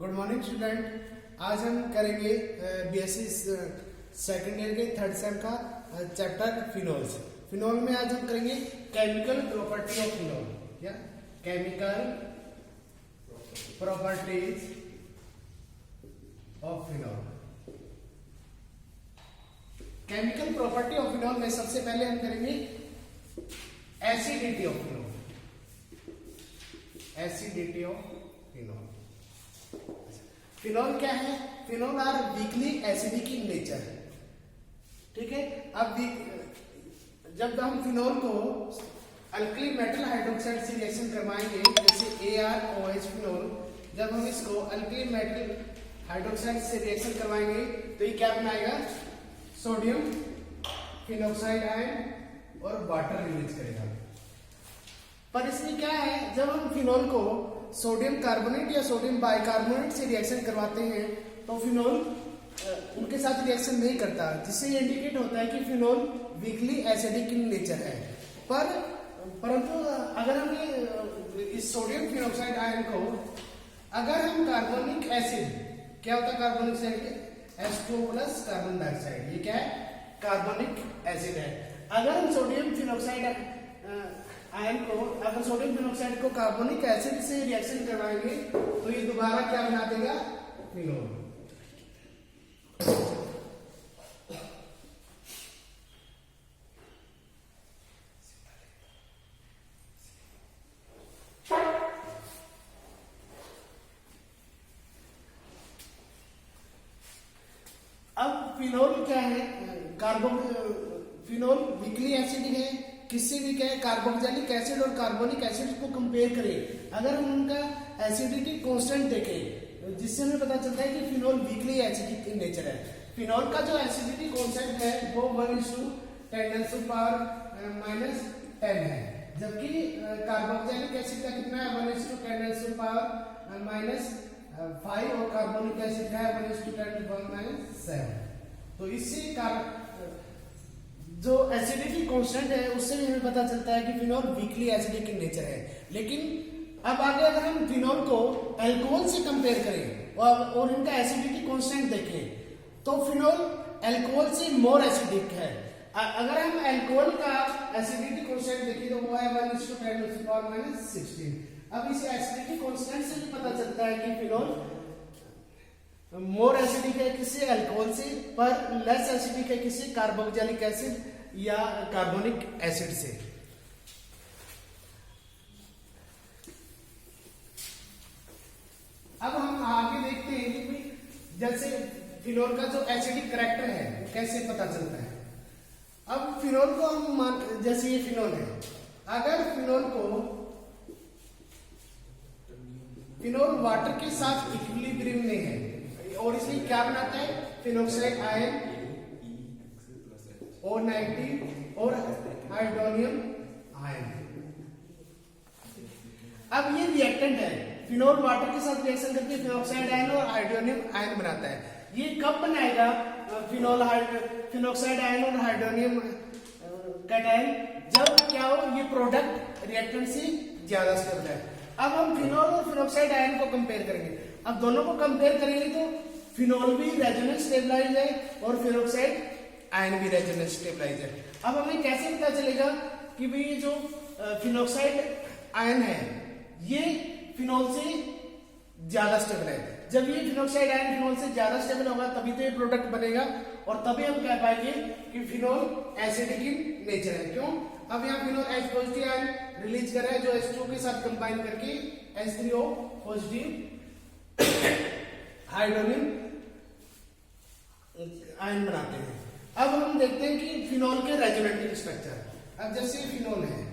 Good morning student. आज हम करेंगे बीएससी सेकेंड ईयर के थर्ड सेम का चैप्टर फिनोल्स। फिनोल में आज हम करेंगे केमिकल प्रॉपर्टी ऑफ फिनोल। क्या chemical properties of phenol. Chemical property of phenol में सबसे पहले हम करेंगे acidity of phenol. Acidity of phenol. Phenol क्या है? Phenol are weakly acidic in nature. ठीक है। अब जब हम फिनोल को अल्कली मेटल हाइड्रोक्साइड से रिएक्शन करवाएंगे, जैसे ArOH फिनोल, जब हम इसको अल्कली मेटल हाइड्रोक्साइड से रिएक्शन करवाएंगे तो ये क्या बनाएगा? सोडियम फिनोक्साइड आयन और वाटर रिलीज करेगा। पर इसमें क्या है, जब हम फिनोल को सोडियम कार्बोनेट या सोडियम बाइकार्बोनेट से रिएक्शन करवाते हैं तो फिनोल उनके साथ रिएक्शन नहीं करता, जिससे ये इंडिकेट होता है कि phenol weekly acidic in nature है। परंतु अगर हम इस सोडियम फिनोक्साइड आयन को अगर हम कार्बोनिक एसिड, क्या होता है carbonic acid? H2O plus carbon dioxide, ये क्या है? कार्बोनिक एसिड है। अगर हम सोडियम फिनोक्साइड आयन को, अगर सोडियम फिनोक्साइड को कार्बोनिक एसिड से रिएक्शन करवाएंगे तो ये दोबारा क्या बना देगा? फिनोल। अब फिनोल क्या है? फिनोल वीकली एसिडिक है। किससे भी क्या है? कार्बोक्सिलिक एसिड और कार्बोनिक एसिड को कंपेयर करें, अगर हम उनका एसिडिटी कांस्टेंट देखें, जिससे हमें पता चलता है कि phenol weekly acidic in nature है। फिनोल का जो एसिडिटी कांस्टेंट है वो 1:10⁻⁻10 है, जबकि कार्बोक्सिलिक एसिड का कितना है? 1:10⁻⁻5 और कार्बोनिक एसिड का है 1:10⁻7। तो इससे जो एसिडिटी कांस्टेंट है उससे भी हमें पता चलता है कि phenol weekly acidic in nature है। लेकिन अब आगे अगर हम फिनोल को अल्कोहल से कंपेयर करें और इनका एसिडिटी कांस्टेंट देखें तो फिनोल अल्कोहल से मोर एसिडिक है। अगर हम अल्कोहल का एसिडिटी कांस्टेंट देखें तो वो है 1:10⁻16। अब इस एसिडिटी कांस्टेंट से भी पता चलता है कि फिनोल मोर एसिडिक है किससे? अल्कोहल से, पर लेस एसिडिक है किससे? कार्बोक्सिलिक एसिड या कार्बोनिक एसिड से। अब हम आगे देखते हैं कि जैसे फिनोल का जो एसिडिक कैरेक्टर है कैसे पता चलता है। अब फिनोल को हम जैसे ये फिनोल है, अगर फिनोल वाटर के साथ इक्विलिब्रियम में है और इसमें क्या बनाता है? फिनोक्साइड आयन O- और हाइड्रोनियम आयन। अब ये रिएक्टेंट है, फिनोल वाटर के साथ रिएक्शन करके फिनोक्साइड आयन और हाइड्रोनियम आयन बनाता है। ये कब बनाएगा फिनोक्साइड आयन और हाइड्रोनियम कैटायन? जब क्या हो, ये प्रोडक्ट रिएक्टेंट से ज्यादा स्टेबल है। अब हम फिनोल और फिनोक्साइड आयन को कंपेयर करेंगे। अब दोनों को कंपेयर करेंगे तो फिनोल भी रेजोनेंस स्टेबलाइज है और फिनोक्साइड आयन भी रेजोनेंस स्टेबलाइज है। अब हमें कैसे पता चलेगा कि भाई ये जो फिनोक्साइड आयन है ये फिनोल से ज्यादा स्टेबल है? जब ये फिनोक्साइड आयन फिनोल से ज्यादा स्टेबल होगा तभी तो ये प्रोडक्ट बनेगा और तभी हम कह पाएंगे कि फिनोल एसिडिक इन नेचर है। क्यों? अब यहाँ phenol H positive ion release कर रहा है जो H2O के साथ कंबाइन करके H3O पॉजिटिव हाइड्रोनियम आयन बनाते हैं। अब हम देखते हैं कि फिनोल के रेजोनेटिव स्ट्रक्चर। अब जैसे फिनोल है,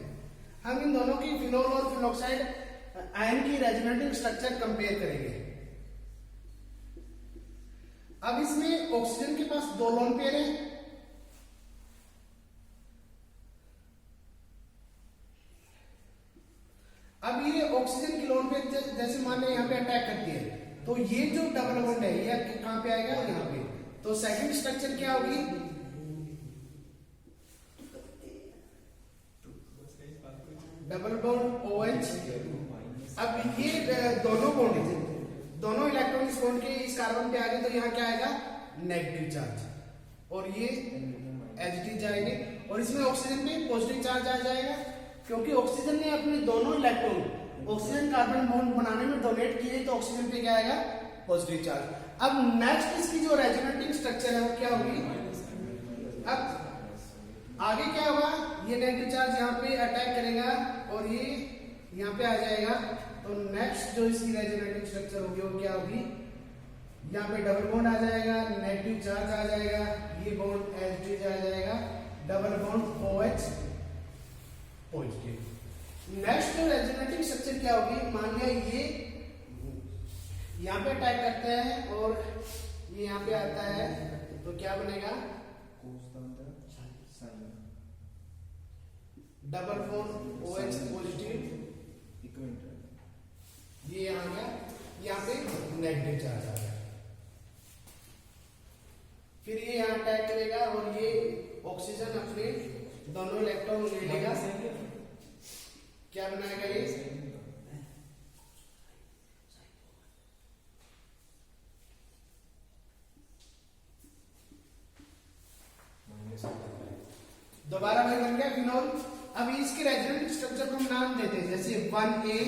हम इन दोनों की फिनोल और फिनोक्साइड आयन की रेजोनेटिव स्ट्रक्चर कंपेयर करेंगे। अब इसमें ऑक्सीजन के पास 2 लोन पेयर है। अब ये ऑक्सीजन की लोन पेयर जैसे मान लें यहाँ पे अटैक करती है तो ये जो डबल बॉन्ड है ये कहां पे आएगा? यहाँ पे। तो सेकंड स्ट्रक्चर क्या होगी? Double bond OH। अब ये दोनों बॉन्ड दोनों इलेक्ट्रॉन इस बॉन्ड के इस कार्बन पे आ गए तो यहाँ क्या आएगा, नेगेटिव चार्ज, और ये एच जाएंगे, और इसमें ऑक्सीजन पे पॉजिटिव चार्ज आ जाएगा, क्योंकि ऑक्सीजन ने अपने दोनों इलेक्ट्रॉन ऑक्सीजन कार्बन बॉन्ड बनाने में डोनेट किए, तो ऑक्सीजन पे क्या आएगा, पॉजिटिव चार्ज। अब नेक्स्ट इसकी जो रेजोनेटिंग स्ट्रक्चर है वो क्या होगी, अब आगे क्या होगा, ये नेगेटिव चार्ज यहाँ पे अटैक करेगा और ये यहाँ पे आ जाएगा, तो नेक्स्ट जो इसकी रेजोनेटिंग स्ट्रक्चर होगी वो क्या होगी, यहाँ पे डबल बॉन्ड आ जाएगा, नेगेटिव चार्ज आ जाएगा, ये बॉन्ड एच आ जाएगा, double bond OH positive. Next जो रेजोनेटिंग स्ट्रक्चर क्या होगी, मान लिया ये यहाँ पे अटैक करता है और ये यहाँ पे आता है, तो क्या बनेगा, डबल बॉन्ड OH पॉजिटिव, ये यहाँ गया, यहाँ पे नेगेटिव चार्ज आ गया, फिर ये यहाँ अटैक करेगा और ये ऑक्सीजन अपने दोनों इलेक्ट्रॉन ले लेगा, क्या बनाएगा ये, दोबारा भाई बन गया फिनोल। अब इसके रेजोनेंट स्ट्रक्चर को हम नाम देते हैं, जैसे 1A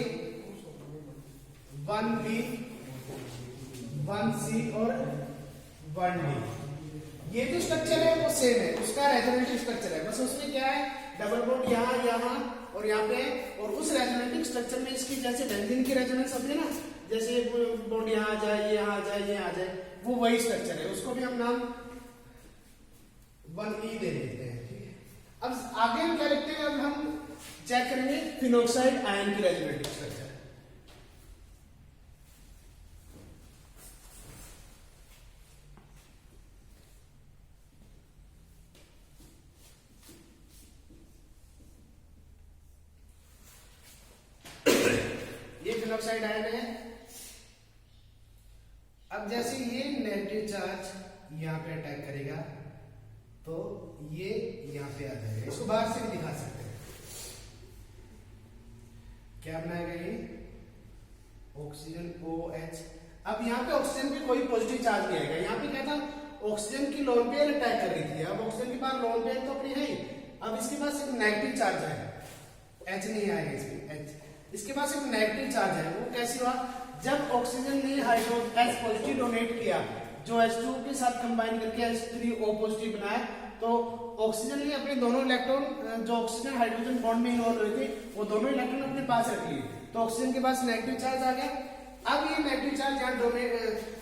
1B 1C और 1D। ये जो स्ट्रक्चर है वो सेम है, उसका रेजोनेटिंग स्ट्रक्चर है, बस उसमें क्या है, डबल बॉन्ड यहाँ यहाँ और यहाँ पे, और उस रेजोनेटिंग स्ट्रक्चर में इसकी जैसे बेंजीन की रेजोनेंस होती है ना, जैसे बॉन्ड यहाँ आ जाए, ये यहाँ आ जाए, ये आ जाए, वो वही स्ट्रक्चर है, उसको भी हम नाम 1E दे देते हैं। ठीक है, अब आगे हम क्या लिखते हैं, अब हम चेक करेंगे फिनोक्साइड आयन की रेजोनेटिंग स्ट्रक्चर। फिनोक्साइड आयन है। अब जैसे ये नेगेटिव चार्ज यहाँ पे अटैक करेगा तो ये यहाँ पे आ जाएगा, इसको बाहर से भी दिखा सकते हैं, क्या बनाएगा ये, ऑक्सीजन OH। अब यहाँ पे ऑक्सीजन पे कोई पॉजिटिव चार्ज नहीं आएगा, यहाँ पे क्या था, ऑक्सीजन की लोन पेयर अटैक कर रही थी, अब ऑक्सीजन के पास लोन पेयर तो अपनी है ही, अब इसके पास एक नेगेटिव चार्ज है, H नहीं आएगा इसमें, H इसके पास एक नेगेटिव चार्ज है, वो कैसे हुआ, जब ऑक्सीजन ने हाइड्रोजन H पॉजिटिव डोनेट किया, जो H2 के साथ कंबाइन करके H3O पॉजिटिव बनाया, तो ऑक्सीजन ने अपने दोनों इलेक्ट्रॉन जो ऑक्सीजन हाइड्रोजन बॉन्ड में इन्वॉल्व हुए थे, वो दोनों इलेक्ट्रॉन अपने पास रख लिए, तो ऑक्सीजन के पास नेगेटिव चार्ज आ गया। अब ये नेगेटिव चार्ज यहाँ डोनेट,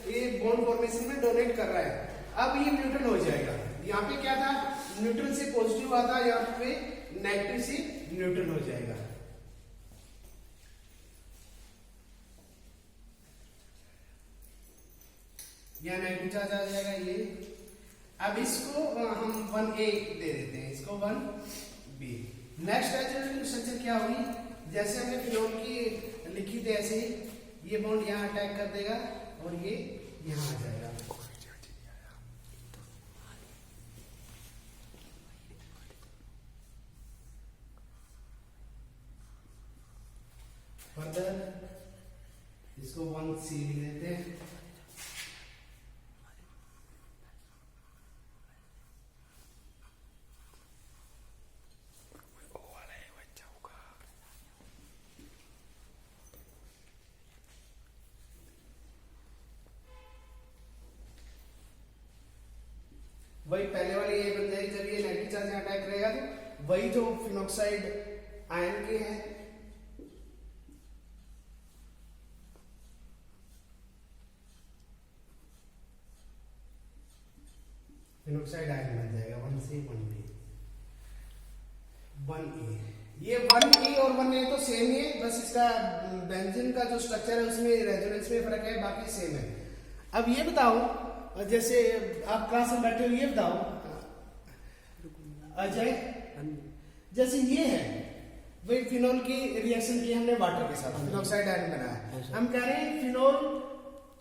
ये बॉन्ड फॉर्मेशन में डोनेट कर रहा है, अब ये न्यूट्रल हो जाएगा, यहाँ पे क्या था, न्यूट्रल से पॉजिटिव हुआ था, यहाँ पे नेगेटिव से न्यूट्रल हो जाएगा। यहाँ नेगेटिव चार्ज आ जाएगा ये। अब इसको हम 1A दे देते हैं, इसको 1B। नेक्स्ट रेजोनेटिंग स्ट्रक्चर क्या होगी, जैसे हमने फिनोल की लिखी थी ऐसे ही, ये बॉन्ड यहाँ अटैक कर देगा और ये यहाँ आ जाएगा। फर्दर इसको 1C लिख देते हैं। वही पहले वाली ये बन जाएगी, जब ये नेगेटिव चार्ज अटैक करेगा तो वही जो फिनोक्साइड आयन के हैं, फिनोक्साइड आयन बन जाएगा 1C 1B 1E। ये 1E और 1A तो सेम ही है, बस इसका बेंजीन का जो स्ट्रक्चर है उसमें रेजोनेंस में फर्क है, बाकी सेम है। अब ये बताओ, जैसे आप क्लास में बैठे हो, ये बताओ अजय, जैसे ये है वही फिनोल की रिएक्शन की हमने वाटर के साथ, फिनोक्साइड आयन बनाया, हम कह रहे हैं फिनोल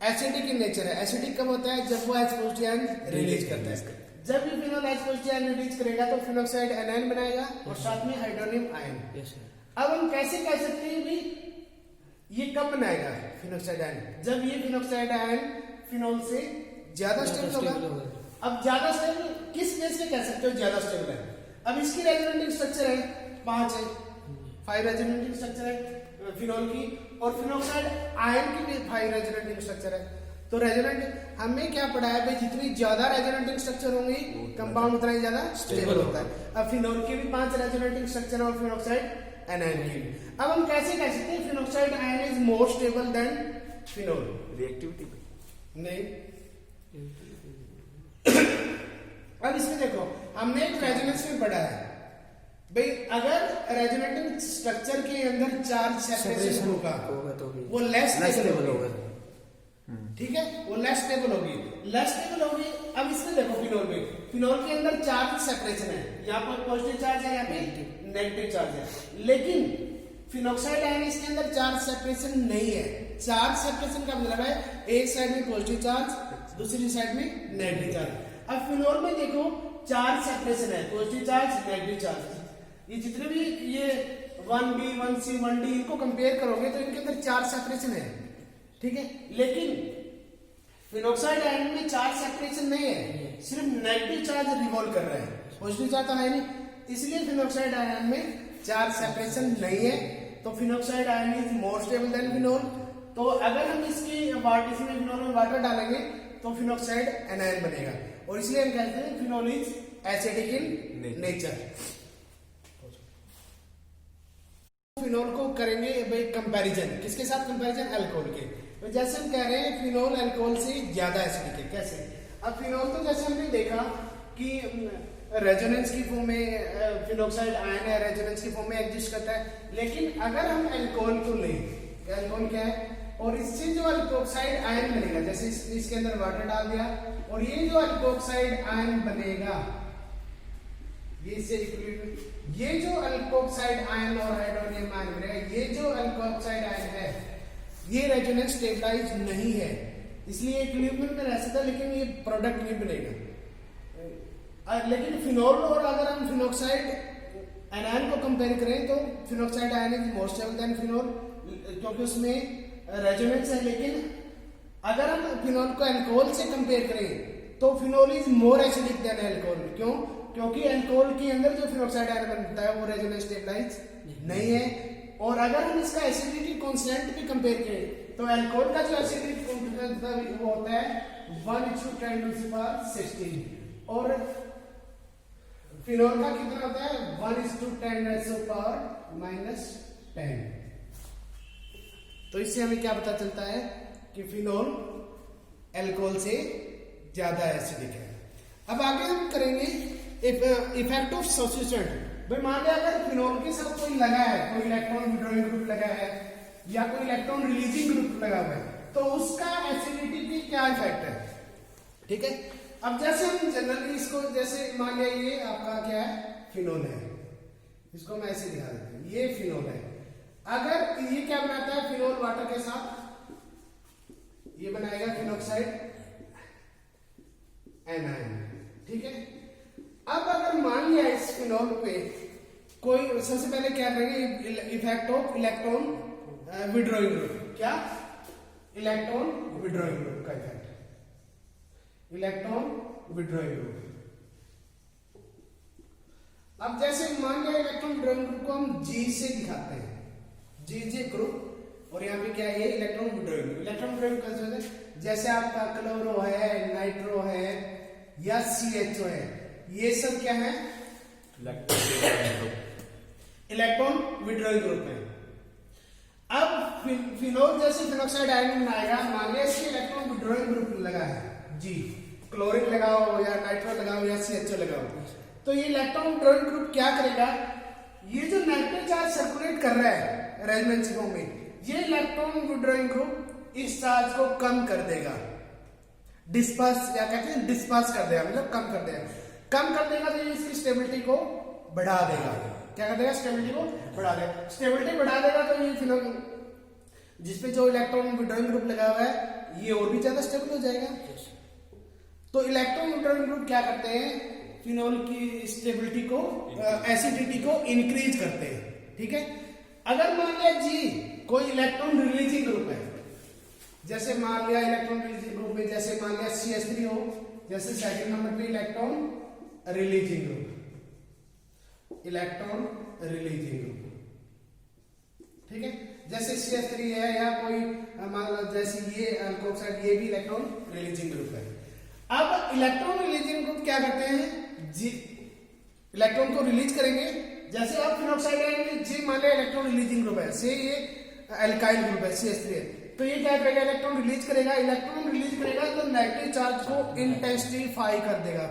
एसिडिक इन नेचर है। एसिडिक कब होता है, जब वो H पॉजिटिव आयन रिलीज करता है, जब भी phenol H positive ion release करेगा तो फिनोक्साइड एनायन बनाएगा और साथ में हाइड्रोनियम आयन। अब हम कैसे कह सकते हैं भी ये कब बनाएगा फिनोक्साइड आयन? जब ये फिनोक्साइड आयन फिनोल से ज्यादा स्टेबल होगा। अब ज्यादा स्टेबल किस बेस पे कह सकते हो ज्यादा स्टेबल है? अब इसकी रेजोनेटिंग स्ट्रक्चर है 5 है, 5 रेजोनेटिंग स्ट्रक्चर है फिनोल की, और फिनोक्साइड आयन की भी 5 रेजोनेटिंग स्ट्रक्चर है। तो रेजोनेंट हमने क्या पढ़ा है भाई, जितनी ज्यादा रेजोनेटिंग स्ट्रक्चर होंगी कंपाउंड उतना ही ज्यादा स्टेबल होता है। अब फिनोल के भी 5 रेजोनेटिंग स्ट्रक्चर और फिनोक्साइड आयन की भी। अब हम कैसे कह सकते हैं phenoxide ion is more stable then phenol? Reactivity नहीं। अब इसमें देखो हमने एक रेजोनेंस में पढ़ा है भाई, अगर रेजोनेटिंग स्ट्रक्चर के अंदर चार्ज सेपरेशन होगा तो वो लेस स्टेबल होगा। होगा। ठीक है, वो लेस स्टेबल होगी, लेस स्टेबल होगी। अब इसमें देखो फिनोल में, फिनोल के अंदर चार्ज सेपरेशन है, यहाँ पर पॉजिटिव चार्ज है, यहाँ पे नेगेटिव चार्ज है, लेकिन फिनोक्साइड आयन इसके अंदर चार्ज सेपरेशन नहीं है। चार्ज सेपरेशन का मतलब है एक साइड में पॉजिटिव चार्ज, दूसरी साइड में नेगेटिव चार्ज। अब फिनोल में देखो चार्ज सेपरेशन है, पॉजिटिव चार्ज नेगेटिव चार्ज। ये जितने भी ये 1B 1C 1D इनको कंपेयर करोगे तो इनके अंदर चार्ज सेपरेशन है, ठीक है, लेकिन फिनोक्साइड आयन में चार्ज सेपरेशन नहीं है, सिर्फ नेगेटिव चार्ज रिवॉल्व कर रहा है, पॉजिटिव चार्ज तो है नहीं, इसलिए फिनोक्साइड आयन में चार्ज सेपरेशन नहीं है। तो phenoxide ion is more stable then phenol. तो अगर हम इसमें फिनोल में वाटर डालेंगे तो फिनोक्साइड एनायन बनेगा, और इसलिए हम कहते हैं phenol is acidic in nature. Phenol को करेंगे भाई कंपैरिजन, किसके साथ कंपैरिजन? अल्कोहल के। तो जैसे हम कह रहे हैं फिनोल अल्कोहल से ज्यादा एसिडिक है, कैसे? अब फिनोल तो जैसे हमने देखा कि रेजोनेंस की फॉर्म में फिनोक्साइड आयन है, रेजोनेंस की फॉर्म में एग्जिस्ट करता है, लेकिन अगर हम अल्कोहल को लें, अल्कोहल क्या है, और इससे जो अल्कोक्साइड आयन बनेगा, जैसे इसके अंदर वाटर डाल दिया और ये जो अल्कोक्साइड आयन बनेगा, ये जो अल्कोक्साइड आयन और हाइड्रोनियम आयन बनेगा, ये जो अल्कोक्साइड आयन है ये रेजोनेंस स्टेबलाइज नहीं है, इसलिए इक्विलिब्रियम में रह सकता है, लेकिन ये प्रोडक्ट नहीं बनेगा। लेकिन फिनोल और अगर हम फिनोक्साइड आयन को कंपेयर करें तो phenoxide ion is more stable then phenol, क्योंकि उसमें रेजोनेंस है। लेकिन अगर हम फिनोल को अल्कोहल से कंपेयर करें तो phenol is more acidic then alcohol. क्यों? क्योंकि अल्कोहल के अंदर जो फिनोक्साइड आयन बनता है वो रेजोनेंस स्टेबलाइज नहीं है। और अगर हम इसका एसिडिटी कांस्टेंट भी कंपेयर करें तो अल्कोहल का जो एसिडिटी कांस्टेंट वो होता है 1:10⁻16 और फिनोल का कितना होता है 1:10⁻−10। तो इससे हमें क्या पता चलता है कि फिनोल अल्कोहल से ज्यादा एसिडिक है। अब आगे हम करेंगे इफेक्ट ऑफ सब्स्टिट्यूएंट। भाई मान लिया अगर फिनोल के साथ कोई लगा है, कोई इलेक्ट्रॉन विड्रॉइंग ग्रुप लगा है या कोई इलेक्ट्रॉन रिलीजिंग ग्रुप लगा हुआ है, तो उसका एसिडिटी पे क्या इफेक्ट है, ठीक है। अब जैसे हम जनरली इसको, जैसे मान लिया ये आपका क्या है फिनोल है, इसको मैं ऐसे दिखा देता हूं, ये फिनोल है। अगर ये क्या बनाता है फिनोल वाटर के साथ, ये बनाएगा फिनोक्साइड एनायन, ठीक है। अब अगर मान लिया इस फिनोल पे कोई, सबसे पहले क्या करेंगे effect of electron withdrawing group, क्या इलेक्ट्रॉन विड्रॉइंग ग्रुप का इफेक्ट, इलेक्ट्रॉन विड्रॉइंग ग्रुप। अब जैसे मान लिया इलेक्ट्रॉन विड्रॉइंग ग्रुप को हम जी से दिखाते हैं, जी ग्रुप, और यहाँ पे क्या है ये electron withdrawing group. Electron withdrawing कैसे होता है, जैसे आपका क्लोरो है, नाइट्रो है या CHO है, ये सब क्या है इलेक्ट्रॉन विड्रॉइंग ग्रुप है। अब फिनोल जैसे फिनोक्साइड आयन बनाएगा, मान लिया इसके इलेक्ट्रॉन विड्रॉइंग ग्रुप लगा है जी, क्लोरीन लगाओ या नाइट्रो लगाओ या CHO लगाओ, तो ये इलेक्ट्रॉन विड्रॉइंग ग्रुप क्या करेगा, ये जो नेगेटिव चार्ज सर्कुलेट कर रहा है रेजोनेंस फॉर्म में, ये इलेक्ट्रॉन विड्रॉइंग ग्रुप इस चार्ज को कम कर देगा, डिस्पर्स या कहते हैं डिस्पर्स कर देगा, मतलब कम कर देगा। कम कर देगा तो ये इसकी स्टेबिलिटी को बढ़ा देगा, क्या कर देगा स्टेबिलिटी को बढ़ा देगा। स्टेबिलिटी बढ़ा देगा तो ये फिनोल जिसपे जो इलेक्ट्रॉन विड्रॉइंग ग्रुप लगा हुआ है ये और भी ज्यादा स्टेबल हो जाएगा। तो इलेक्ट्रॉन विड्रॉइंग ग्रुप क्या करते हैं, फिनोल की स्टेबिलिटी को, एसिडिटी को इंक्रीज करते हैं, ठीक है। अगर मान लिया जी कोई इलेक्ट्रॉन रिलीजिंग ग्रुप है, जैसे मान लिया इलेक्ट्रॉन रिलीजिंग ग्रुप में जैसे मान लिया CH3 हो, जैसे सेकंड नंबर पे electron releasing group, electron releasing group, ठीक है। जैसे CH3 है या कोई मान लो जैसे ये अल्कोक्साइड, ये भी इलेक्ट्रॉन रिलीजिंग ग्रुप है। अब इलेक्ट्रॉन रिलीजिंग ग्रुप क्या करते हैं, जी इलेक्ट्रॉन को रिलीज करेंगे। जैसे आप फिनोक्साइड आएंगे, जी मान लिया इलेक्ट्रॉन रिलीजिंग ग्रुप है, से ये अल्काइल ग्रुप है CH3 है, तो ये क्या करेगा, इलेक्ट्रॉन रिलीज करेगा। इलेक्ट्रॉन रिलीज करेगा तो नेगेटिव चार्ज को इंटेंसिफाई कर देगा।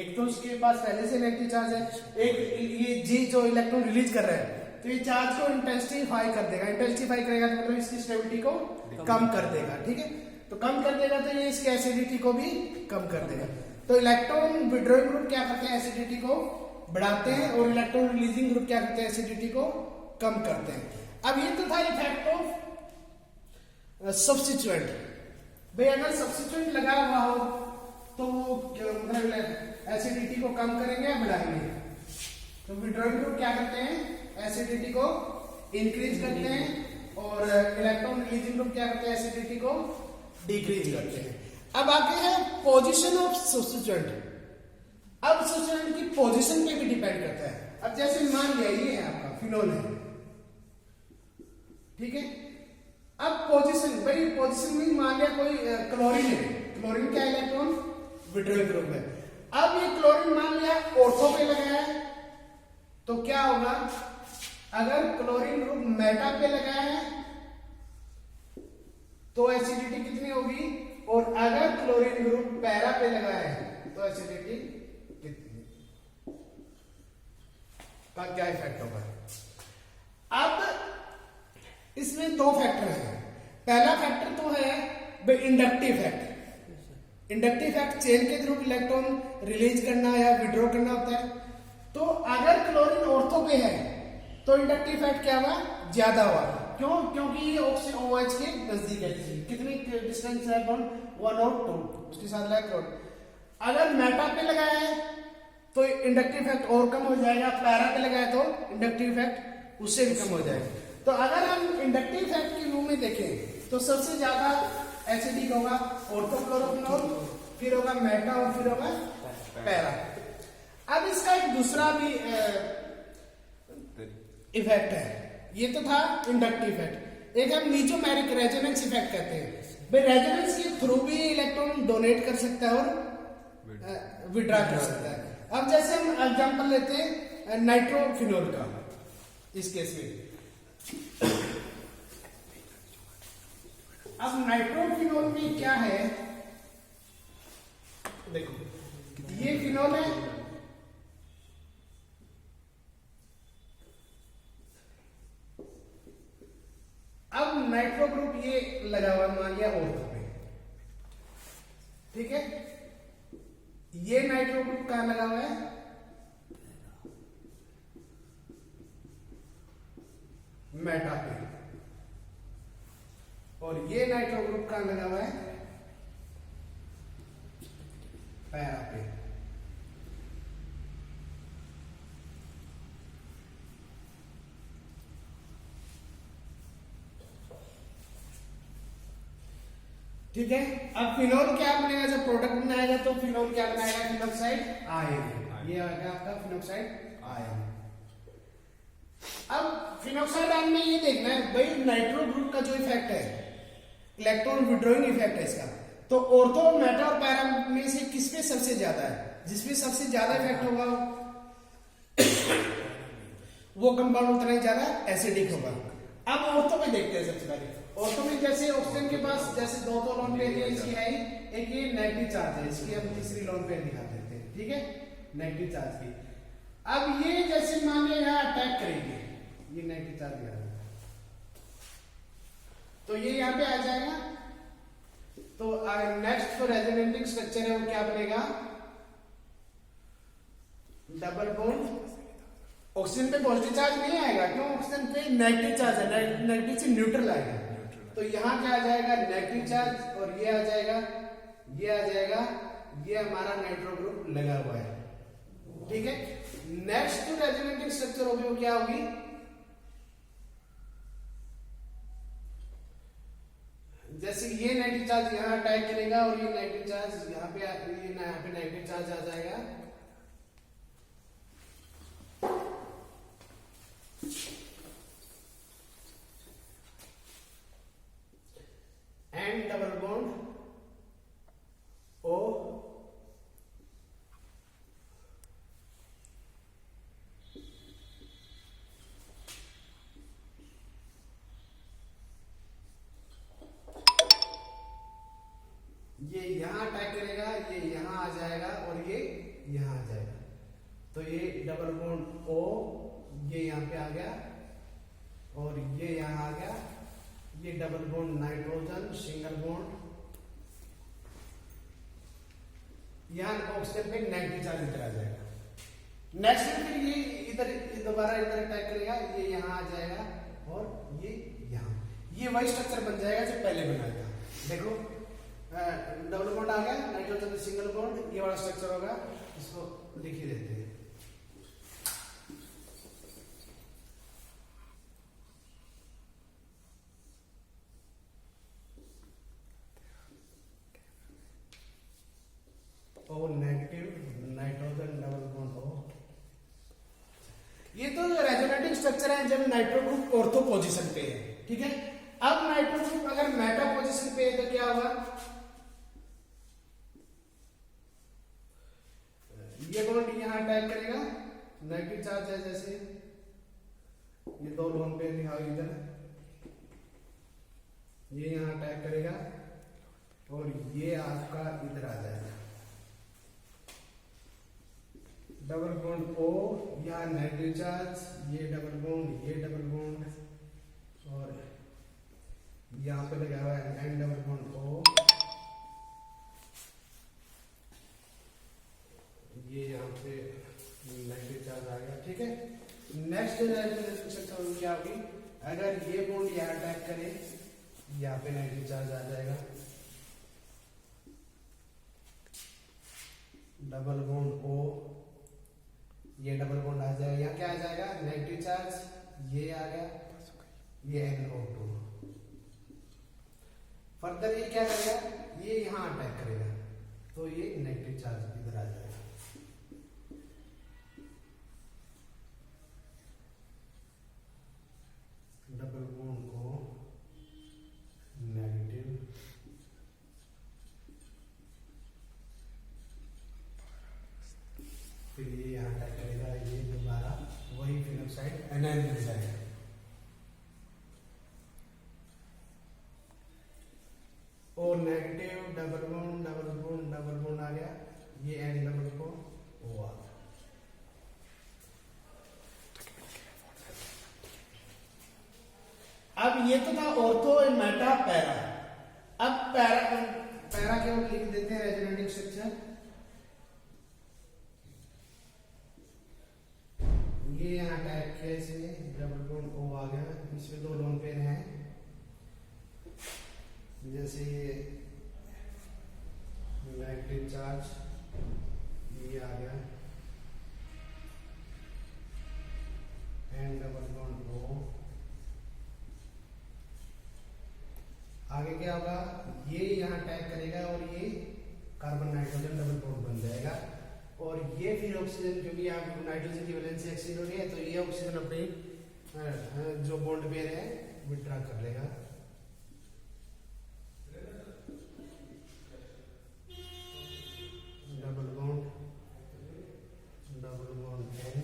एक तो उसके पास पहले से नेगेटिव चार्ज है, एक ये जी जो इलेक्ट्रॉन रिलीज कर रहा है, तो ये चार्ज को इंटेंसिफाई कर देगा। इंटेंसिफाई करेगा तो मतलब इसकी स्टेबिलिटी को कम कर देगा, ठीक है। तो कम कर देगा तो ये इसकी एसिडिटी को भी कम कर देगा। तो इलेक्ट्रॉन विड्रॉइंग ग्रुप क्या करते हैं, एसिडिटी को बढ़ाते हैं, और इलेक्ट्रॉन रिलीजिंग ग्रुप क्या करते हैं, एसिडिटी को कम करते हैं। अब ये तो था इफेक्ट ऑफ सब्स्टिट्यूएंट। भाई अगर सब्स्टिट्यूएंट लगा हुआ हो तो मतलब एसिडिटी को कम करेंगे या बढ़ाएंगे। तो विड्रॉइंग ग्रुप क्या करते हैं, एसिडिटी को इंक्रीज करते हैं, और इलेक्ट्रॉन रिलीजिंग ग्रुप क्या करते हैं, एसिडिटी को डिक्रीज करते हैं। अब आगे है पोजीशन ऑफ सब्स्टिट्यूएंट। अब सब्स्टिट्यूएंट की पोजीशन पे भी डिपेंड करता है। अब जैसे मान लिया ये है आपका फिनोल है, ठीक है। अब पोजीशन, भाई पोजीशन में मान लिया कोई क्लोरीन है, क्लोरीन क्या इलेक्ट्रॉन विड्रॉइंग ग्रुप है। अब ये क्लोरीन मान लिया ऑर्थो पे लगा है, तो क्या होगा, अगर क्लोरीन ग्रुप मेटा पे लगा है तो एसिडिटी कितनी होगी, और अगर क्लोरीन ग्रुप पैरा पे लगा है तो एसिडिटी कितनी, का क्या इफेक्ट होगा। अब इसमें दो फैक्टर है। पहला फैक्टर तो है inductive fact. Inductive fact chain के थ्रू इलेक्ट्रॉन रिलीज करना या विड्रॉ करना होता है। तो अगर क्लोरीन ऑर्थो पे है तो इंडक्टिव फैक्ट क्या हुआ, ज्यादा हुआ। क्यों, क्योंकि ये OH के नजदीक है। कितनी डिस्टेंस है, 1 और 2, उसके साथ इलेक्ट्रॉन। अगर मेटा पे लगाया है तो इंडक्टिव फैक्ट और कम हो जाएगा, पैरा पे लगाया तो इंडक्टिव फैक्ट उससे भी कम हो जाएगा। तो अगर हम इंडक्टिव फैक्ट के रूप में देखें तो सबसे ज्यादा एसिडिक होगा ऑर्थोक्लोरोफिनोल, फिर होगा मेटा और फिर होगा पैरा। अब इसका एक दूसरा भी इफेक्ट है, ये तो था इंडक्टिव इफेक्ट। एक हम नीचोमेरिक रेजोनेंस इफेक्ट कहते हैं। भाई रेजोनेंस के थ्रू भी इलेक्ट्रॉन डोनेट कर सकता है और विड्रॉ कर सकता है। अब जैसे हम एग्जांपल लेते हैं नाइट्रोफिनोल का, इस केस में अब नाइट्रोफिनोल में क्या है, देखो ये फिनोल है, अब नाइट्रो ग्रुप ये लगा हुआ मान लिया ऑर्थो पे, ठीक है। ये नाइट्रो ग्रुप कहां लगा हुआ है, मेटा पे, और ये नाइट्रो ग्रुप कहां लगा हुआ है, पैरा पे। ठीक है। अब फिनोल क्या बनेगा, जब प्रोडक्ट बनाएगा तो फिनोल क्या बनाएगा, फिनोक्साइड आयन। ये आएगा आपका फिनोक्साइड आयन। अब फिनोक्साइड आयन में ये देखना है भाई नाइट्रो ग्रुप का जो इफेक्ट है, इलेक्ट्रॉन विड्रॉइंग इफेक्ट है इसका, तो ऑर्थो, मेटा और पैरा में से किस पे सबसे ज्यादा है। जिसमें सबसे ज्यादा इफेक्ट होगा वो कंपाउंड उतना ही ज्यादा एसिडिक होगा। अब ऑर्थो पे देखते हैं सबसे पहले। ऑर्थो में जैसे ऑक्सीजन के पास जैसे दो लोन पेयर है, इसकी है एक ये नेगेटिव चार्ज है, इसकी हम तीसरी लोन पेयर दिखा देते हैं, ठीक है, नेगेटिव चार्ज की। अब ये जैसे मान लिया यहाँ अटैक करेंगे, ये नेगेटिव चार्ज यहाँ, तो ये यहाँ पे आ जाएगा। तो नेक्स्ट जो रेजोनेटिंग स्ट्रक्चर है वो क्या बनेगा, डबल बॉन्ड। ऑक्सीजन पे पॉजिटिव चार्ज नहीं आएगा, क्यों, ऑक्सीजन पे नेगेटिव चार्ज है, नेगेटिव से न्यूट्रल आएगा। तो यहां क्या आ जाएगा, नेगेटिव चार्ज, और ये आ जाएगा, ये आ जाएगा, ये हमारा नाइट्रो ग्रुप लगा हुआ है, ठीक है। नेक्स्ट जो रेजोनेटिंग स्ट्रक्चर होगी वो क्या होगी, जैसे ये नेगेटिव चार्ज यहाँ अटैक करेगा और ये नेगेटिव चार्ज यहाँ पे यहाँ पे नेगेटिव चार्ज आ जाएगा। एंड डबल बॉन्ड ओ, ये यहां अटैक करेगा, ये यहां आ जाएगा और ये यहां आ जाएगा। तो ये डबल बॉन्ड ओ ये यहां पे आ गया और ये यहां आ गया। ये double bond nitrogen single bond, यहां ऑक्सीजन पे नेगेटिव चार्ज इधर आ जाएगा। नेक्स्ट में फिर ये इधर दोबारा इधर अटैक करेगा, ये यहां आ जाएगा और ये यहां। ये वही स्ट्रक्चर बन जाएगा जो पहले बनाया था। देखो डबल बॉन्ड आ गया, नाइट्रोजन सिंगल बॉन्ड, ये वाला स्ट्रक्चर होगा। इसको लिख ही देते हैं। O negative nitrogen double bond O. ये तो रेजोनेटिंग स्ट्रक्चर है जब नाइट्रो ग्रुप ऑर्थो पोजीशन पे है, ठीक है। अब नाइट्रो ग्रुप अगर मेटा पोजीशन पे है तो क्या होगा? ये बॉन्ड यहां अटैक करेगा, नेगेटिव चार्ज है, जैसे ये दो लोन पे लिखा इधर, ये यहां अटैक करेगा और ये आपका इधर आ जाएगा। डबल बॉन्ड ओ, यहाँ नेगेटिव चार्ज, ये डबल बॉन्ड, ये डबल बॉन्ड और यहाँ पे लगा हुआ है एंड डबल बॉन्ड ओ, ये यहाँ पे नेगेटिव चार्ज आ गया, ठीक है। नेक्स्ट क्या होगी? अगर ये बॉन्ड यहाँ अटैक करे, यहाँ पे नेगेटिव चार्ज आ जाएगा। डबल बॉन्ड ओ, ये डबल बॉन्ड आ जाएगा, यहाँ क्या आ जाएगा? नेगेटिव चार्ज, ये आ गया, ये NO2। फर्दर ये क्या करेगा? ये यहाँ अटैक करेगा तो ये नेगेटिव चार्ज इधर आ जाएगा। डबल बॉन्ड को नेगेटिव, फिर ये यहाँ अटैक करेगा, ये दोबारा वही फिनल साइड एनाइन मिल जाएगा। और negative double bond double bond double bond आ गया, ये एन डबल को ओ आ गया। अब ये तो था ऑर्थो मेटा पैरा। अब पैरा के ऊपर लिख देते हैं रेजोनेटिंग स्ट्रक्चर। ये यहाँ अटैक कैसे, डबल बॉन्ड ओ आ गया, इसमें दो लोन पेयर हैं, जैसे ये नेगेटिव चार्ज, ये आ गया एंड डबल बॉन्ड ओ। आगे क्या होगा? ये यहाँ अटैक करेगा और ये कार्बन नाइट्रोजन डबल बॉन्ड बन जाएगा और ये फिर ऑक्सीजन, क्योंकि आप नाइट्रोजन की वैलेंसी एक्सीड हो रही है तो ये ऑक्सीजन अपनी जो बॉन्ड पेयर है विड्रॉ कर लेगा। डबल बॉन्ड एन,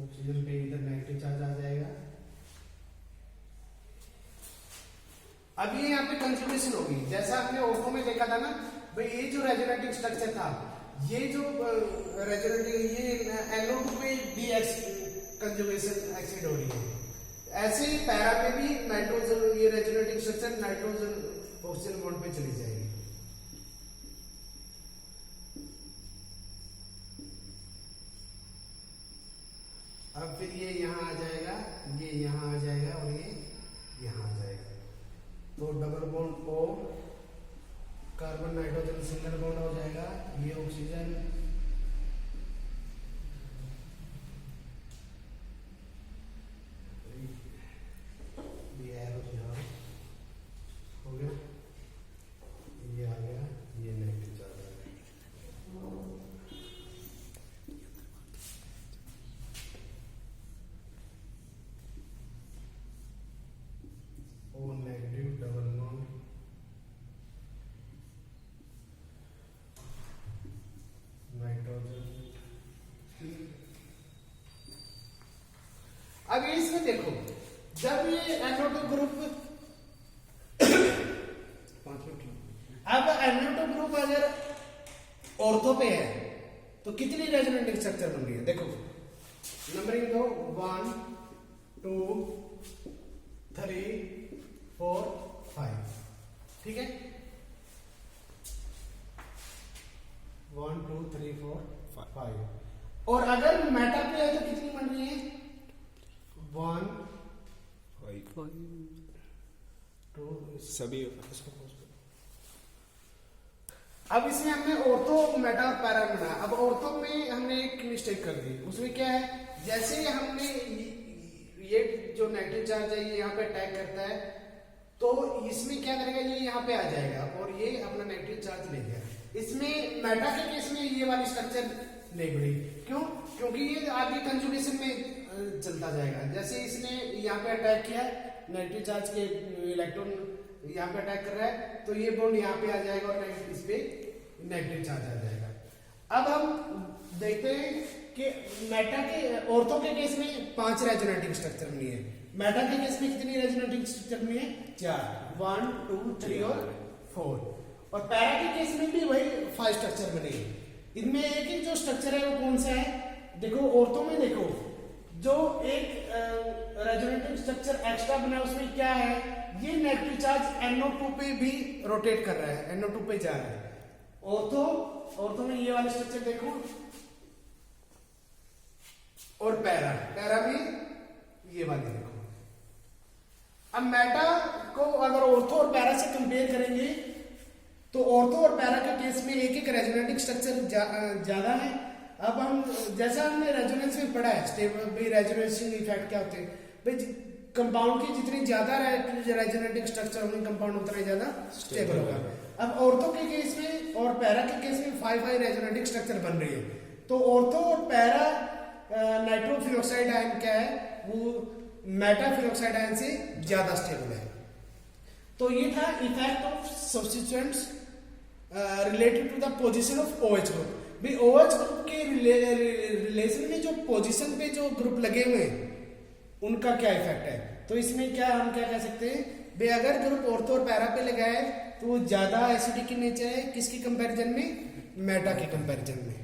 ऑक्सीजन पे इधर नेगेटिव चार्ज आ जाएगा। अब ये यहाँ पे कंजुगेशन होगी, जैसा आपने ऑर्थो में देखा था ना भाई, ये जो रेजोनेटिंग स्ट्रक्चर था, ये जो रेजोनेटिंग, ये NO2 पे डीएक्स कंजुगेशन एक्सिड हो रही है, ऐसे ही पैरा में भी नाइट्रोजन, ये resonating structure nitrogen oxygen bond पे चली जाएगी। अब फिर ये यहाँ आ जाएगा, ये यहाँ आ जाएगा और ये यहाँ आ जाएगा। तो double bond O, carbon nitrogen single bond हो जाएगा, ये ऑक्सीजन, ये एरो, अब NO2 ग्रुप अगर ऑर्थो पे है तो कितनी रेजोनेटिंग स्ट्रक्चर बन रही है? देखो नंबरिंग दो, 1 2 3 4 5, ठीक है, 1 2 3 4 5। और अगर मेटा पे है तो कितनी बन रही है? 1 2 सभी अब इसमें हमने ऑर्थो मेटा और पैरा बनाया। अब ऑर्थो में हमने एक मिस्टेक कर दी। उसमें क्या है, जैसे हमने ये जो नेगेटिव चार्ज है ये यहाँ पे अटैक करता है तो इसमें क्या करेगा, ये यहाँ पे आ जाएगा और ये अपना नेगेटिव चार्ज ले गया। इसमें मेटा के केस में ये वाली स्ट्रक्चर नहीं बढ़ी। क्यों? क्योंकि ये आगे कंजुगेशन में चलता जाएगा। जैसे इसने यहाँ पे अटैक किया, नेगेटिव चार्ज के इलेक्ट्रॉन यहाँ पे अटैक कर रहा है तो ये बॉन्ड यहाँ पे आ जाएगा और इस पे नेगेटिव चार्ज आ जाएगा। अब हम देखते हैं कि मेटा के ऑर्थो के केस में 5 रेजोनेटिंग स्ट्रक्चर बनी है, मेटा के केस में कितनी रेजोनेटिंग स्ट्रक्चर बनी है? 4, 1 2 3 और 4। और पैरा के केस में भी वही 5 स्ट्रक्चर बने हैं। इनमें एक ही जो स्ट्रक्चर है वो कौन सा है? देखो ऑर्थो में देखो जो एक रेजोनेटिंग स्ट्रक्चर एक्स्ट्रा बना है उसमें क्या है, ये नेगेटिव चार्ज NO2 पे भी रोटेट कर रहा है, NO2 पे जा रहा है। ऑर्थो में ये वाला स्ट्रक्चर देखो और पैरा में ये वाली देखो। अब मेटा को अगर ऑर्थो और पैरा से कंपेयर करेंगे तो ऑर्थो और पैरा के केस में एक रेजोनेटिंग स्ट्रक्चर ज्यादा है। अब हम जैसा हमने रेजोनेंस में पढ़ा है स्टेबल रेजोनेंसिंग इफेक्ट क्या होते हैं भाई, कंपाउंड की जितनी ज्यादा रेजोनेटिंग स्ट्रक्चर होंगे कंपाउंड उतना ही ज्यादा स्टेबल होगा। अब ऑर्थो के केस में और पैरा के केस में 5 रेजोनेटिंग स्ट्रक्चर बन रही है। तो ऑर्थो और पैरा नाइट्रोफिलोक्साइड आयन क्या है, वो मेटाफिलोक्साइड आयन से ज्यादा स्टेबल है। तो ये था effect of substituents related to the position of OH group. भाई OH ग्रुप के रिलेशन में जो पोजीशन पे जो ग्रुप लगे हुए हैं उनका क्या इफेक्ट है। तो इसमें क्या हम क्या कह सकते हैं भाई, अगर ग्रुप ऑर्थो और पैरा पे लगा है तो वो ज्यादा एसिडिक की नेचर है किसकी कंपैरिजन में? मेटा के कंपैरिजन में।